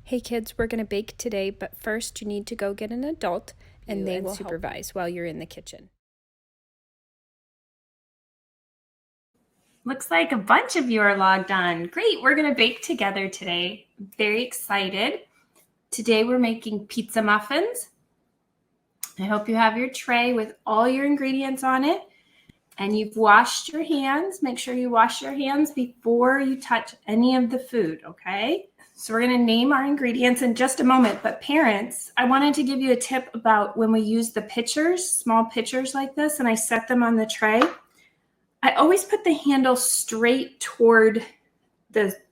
Hey kids, we're going to bake today, but first you need to go get an adult and they will supervise while you're in the kitchen. Looks like a bunch of you are logged on. Great, we're going to bake together today. I'm very excited. Today we're making pizza muffins. I hope you have your tray with all your ingredients on it and you've washed your hands. Make sure you wash your hands before you touch any of the food, okay? So we're going to name our ingredients in just a moment, but parents, I wanted to give you a tip about when we use the pitchers, small pitchers like this, and I set them on the tray. I always put the handle straight toward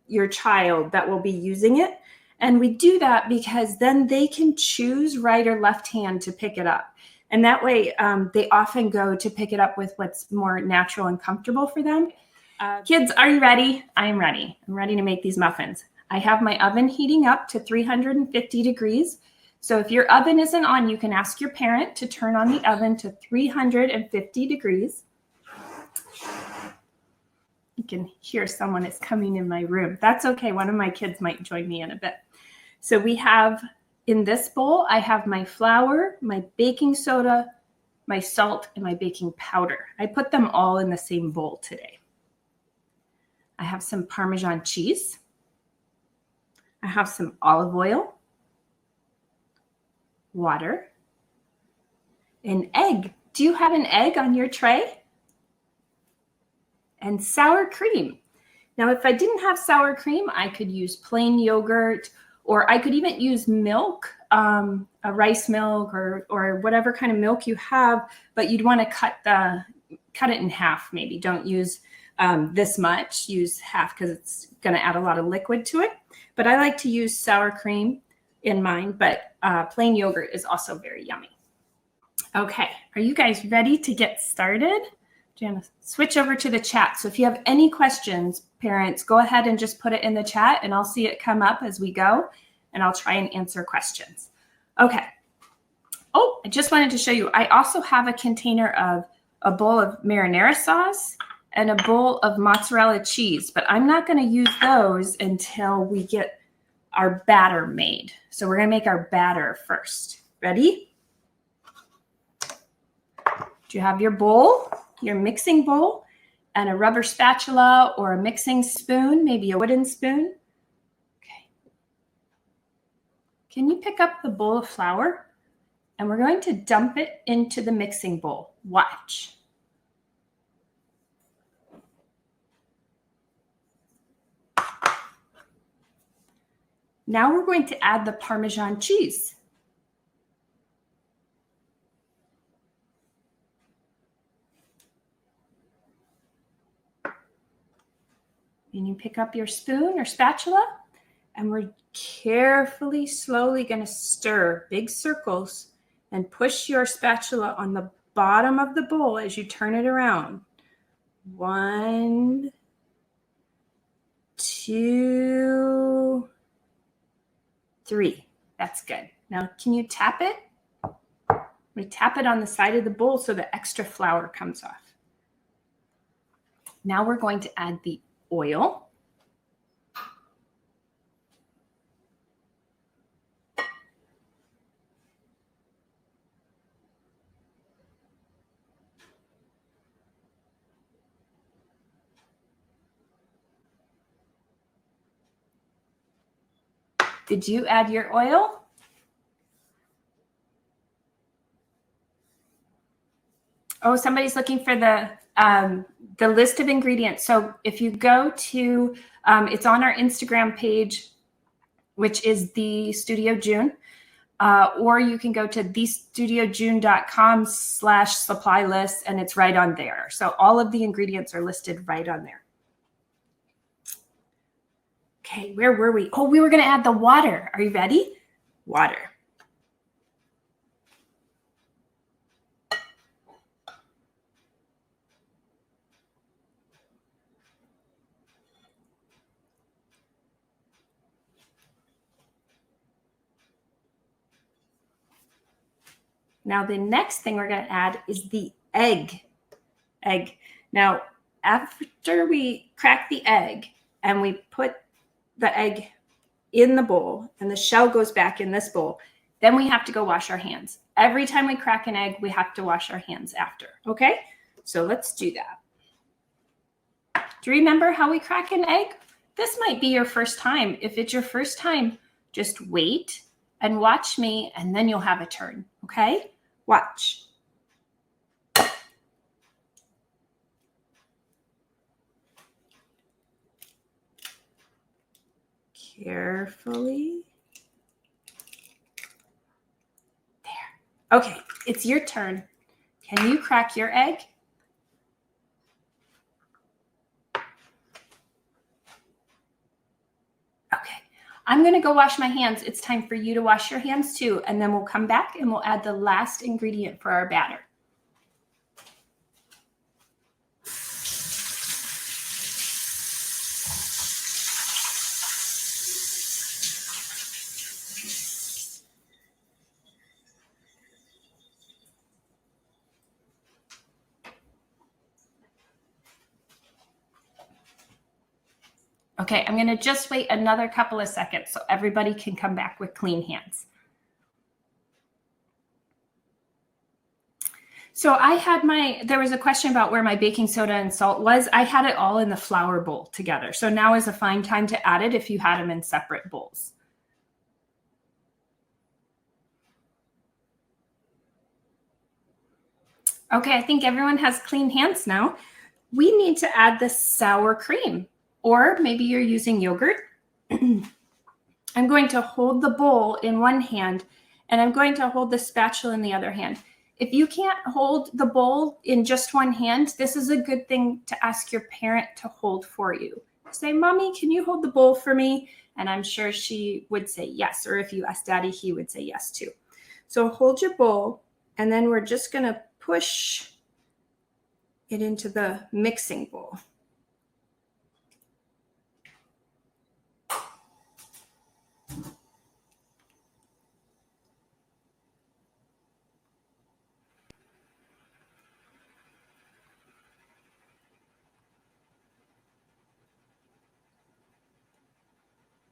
your child that will be using it. And we do that because then they can choose right or left hand to pick it up. And that way they often go to pick it up with what's more natural and comfortable for them. Kids, are you ready? I am ready. I'm ready to make these muffins. I have my oven heating up to 350 degrees. So if your oven isn't on, you can ask your parent to turn on the oven to 350 degrees. You can hear someone is coming in my room. That's okay. One of my kids might join me in a bit. So we have, in this bowl, I have my flour, my baking soda, my salt, and my baking powder. I put them all in the same bowl today. I have some Parmesan cheese. I have some olive oil, water, an egg. Do you have an egg on your tray? And sour cream. Now, if I didn't have sour cream, I could use plain yogurt, or I could even use milk, a rice milk or whatever kind of milk you have, but you'd want to cut it in half maybe. Don't use this much, use half because it's going to add a lot of liquid to it. But I like to use sour cream in mine, but plain yogurt is also very yummy. Okay, are you guys ready to get started? Jana, switch over to the chat. So if you have any questions, parents, go ahead and just put it in the chat and I'll see it come up as we go and I'll try and answer questions. Okay. Oh, I just wanted to show you, I also have a container of a bowl of marinara sauce and a bowl of mozzarella cheese, but I'm not going to use those until we get our batter made. So we're going to make our batter first. Ready? Do you have your bowl? Your mixing bowl and a rubber spatula or a mixing spoon, maybe a wooden spoon. Okay. Can you pick up the bowl of flour? And we're going to dump it into the mixing bowl. Watch. Now we're going to add the Parmesan cheese. And you pick up your spoon or spatula, and we're carefully, slowly going to stir big circles and push your spatula on the bottom of the bowl as you turn it around. 1, 2, 3. That's good. Now, can you tap it? We tap it on the side of the bowl so the extra flour comes off. Now we're going to add the oil. Did you add your oil? Oh, somebody's looking for the list of ingredients. So if you go to, it's on our Instagram page, which is The Studio June, or you can go to thestudiojune.com/supply list, and it's right on there. So all of the ingredients are listed right on there. Okay, where were we? Oh, we were going to add the water. Are you ready? Water. Now, the next thing we're going to add is the egg. Now, after we crack the egg and we put the egg in the bowl and the shell goes back in this bowl, then we have to go wash our hands. Every time we crack an egg, we have to wash our hands after, okay? So let's do that. Do you remember how we crack an egg? This might be your first time. If it's your first time, just wait and watch me, and then you'll have a turn, okay? Watch. Carefully. There. Okay, it's your turn. Can you crack your egg? Okay, I'm gonna go wash my hands. It's time for you to wash your hands too, and then we'll come back and we'll add the last ingredient for our batter. Okay, I'm gonna just wait another couple of seconds so everybody can come back with clean hands. So there was a question about where my baking soda and salt was. I had it all in the flour bowl together. So now is a fine time to add it if you had them in separate bowls. Okay, I think everyone has clean hands now. We need to add the sour cream, or maybe you're using yogurt. I'm going to hold the bowl in one hand and I'm going to hold the spatula in the other hand. If you can't hold the bowl in just one hand, this is a good thing to ask your parent to hold for you. Say, Mommy, can you hold the bowl for me? And I'm sure she would say yes. Or if you ask Daddy, he would say yes too. So hold your bowl, and then we're just going to push it into the mixing bowl.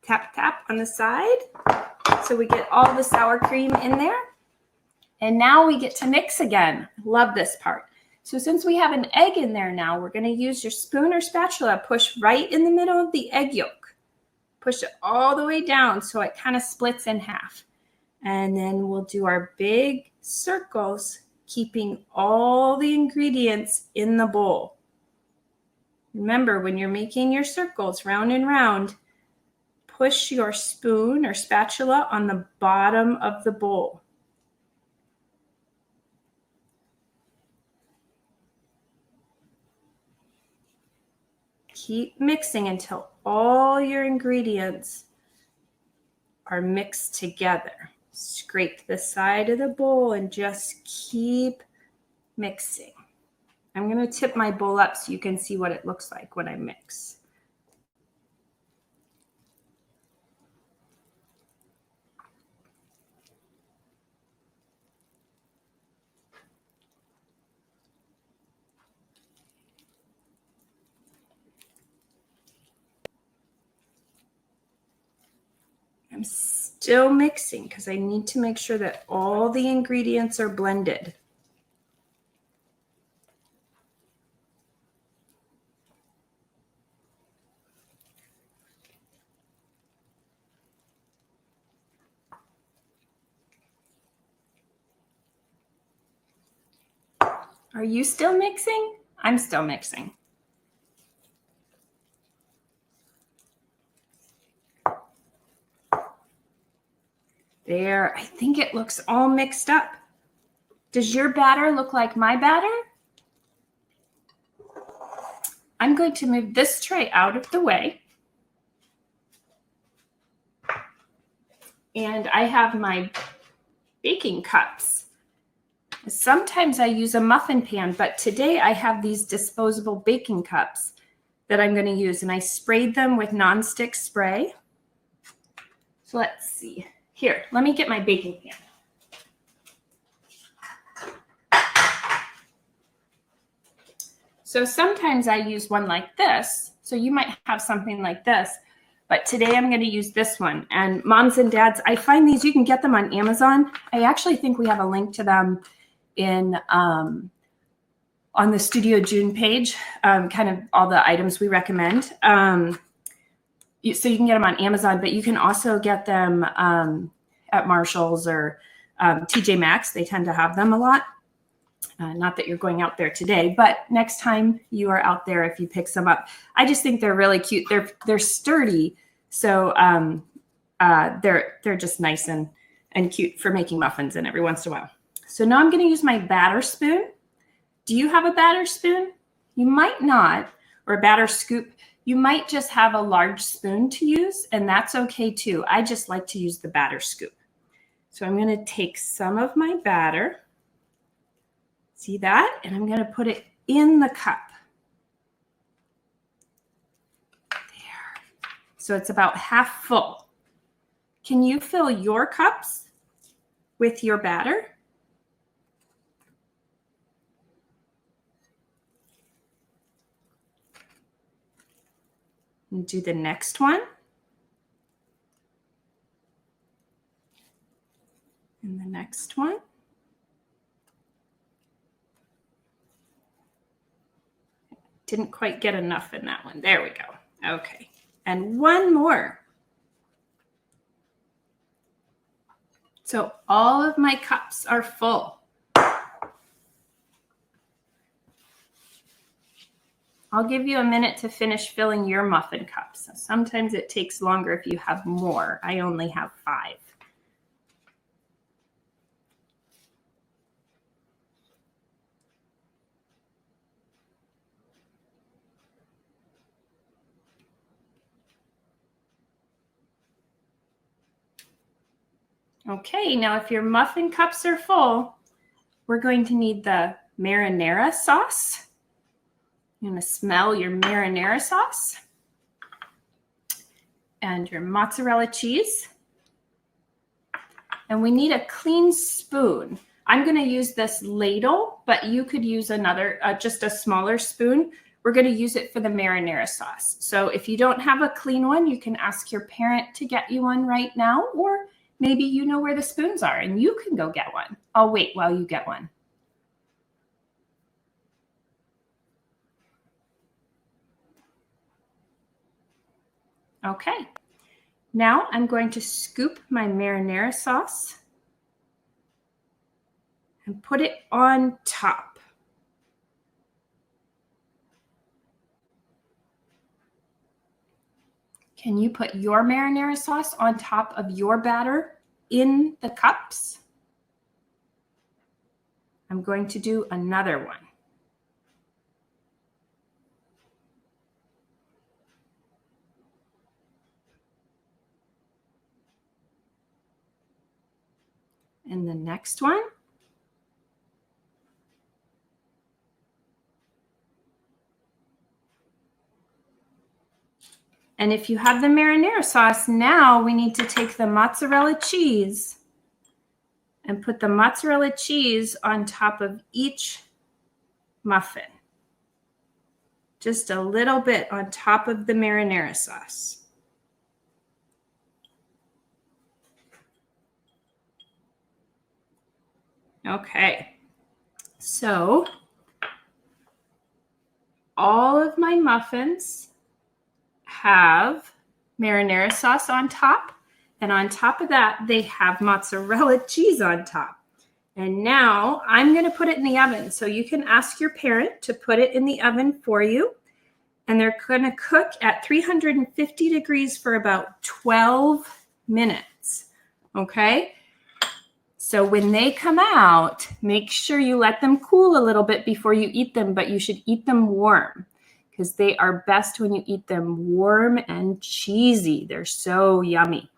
Tap, tap on the side so we get all the sour cream in there. And now we get to mix again. Love this part. So since we have an egg in there now, we're going to use your spoon or spatula, push right in the middle of the egg yolk. Push it all the way down so it kind of splits in half. And then we'll do our big circles, keeping all the ingredients in the bowl. Remember, when you're making your circles round and round, push your spoon or spatula on the bottom of the bowl. Keep mixing until all your ingredients are mixed together. Scrape the side of the bowl and just keep mixing. I'm going to tip my bowl up so you can see what it looks like when I mix. I'm still mixing because I need to make sure that all the ingredients are blended. Are you still mixing? I'm still mixing. There, I think it looks all mixed up. Does your batter look like my batter? I'm going to move this tray out of the way. And I have my baking cups. Sometimes I use a muffin pan, but today I have these disposable baking cups that I'm going to use, and I sprayed them with nonstick spray. So let's see. Here, let me get my baking pan. So sometimes I use one like this. So you might have something like this, But today I'm going to use this one. And moms and dads, I find these, you can get them on Amazon. I actually think we have a link to them in on the Studio June page, kind of all the items we recommend. So you can get them on Amazon, but you can also get them at Marshall's or TJ Maxx. They tend to have them a lot. Not that you're going out there today, but next time you are out there, if you pick some up, I just think they're really cute. They're sturdy, so they're just nice and cute for making muffins in every once in a while. So now I'm going to use my batter spoon. Do you have a batter spoon? You might not, or a batter scoop. You might just have a large spoon to use, and that's okay too. I just like to use the batter scoop. So I'm going to take some of my batter. See that? And I'm going to put it in the cup. There. So it's about half full. Can you fill your cups with your batter? And do the next one. And the next one. Didn't quite get enough in that one. There we go. Okay. And one more. So all of my cups are full. I'll give you a minute to finish filling your muffin cups. Sometimes it takes longer if you have more. I only have 5. Okay, now if your muffin cups are full, we're going to need the marinara sauce. You're going to smell your marinara sauce and your mozzarella cheese. And we need a clean spoon. I'm going to use this ladle, but you could use another, just a smaller spoon. We're going to use it for the marinara sauce. So if you don't have a clean one, you can ask your parent to get you one right now, or maybe you know where the spoons are and you can go get one. I'll wait while you get one. Okay, now I'm going to scoop my marinara sauce and put it on top. Can you put your marinara sauce on top of your batter in the cups? I'm going to do another one. And the next one. And if you have the marinara sauce, now we need to take the mozzarella cheese and put the mozzarella cheese on top of each muffin. Just a little bit on top of the marinara sauce. Okay, so all of my muffins have marinara sauce on top, and on top of that, they have mozzarella cheese on top. And now I'm going to put it in the oven. So you can ask your parent to put it in the oven for you, and they're going to cook at 350 degrees for about 12 minutes. Okay? So when they come out, make sure you let them cool a little bit before you eat them, but you should eat them warm because they are best when you eat them warm and cheesy. They're so yummy.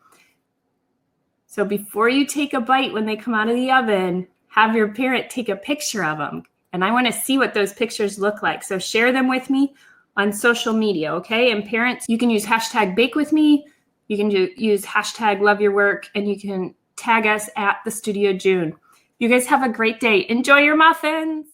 So before you take a bite when they come out of the oven, have your parent take a picture of them. And I want to see what those pictures look like. So share them with me on social media, okay? And parents, you can use hashtag bake with me. You can use hashtag love your work, and you can tag us at the Studio June. You guys have a great day. Enjoy your muffins.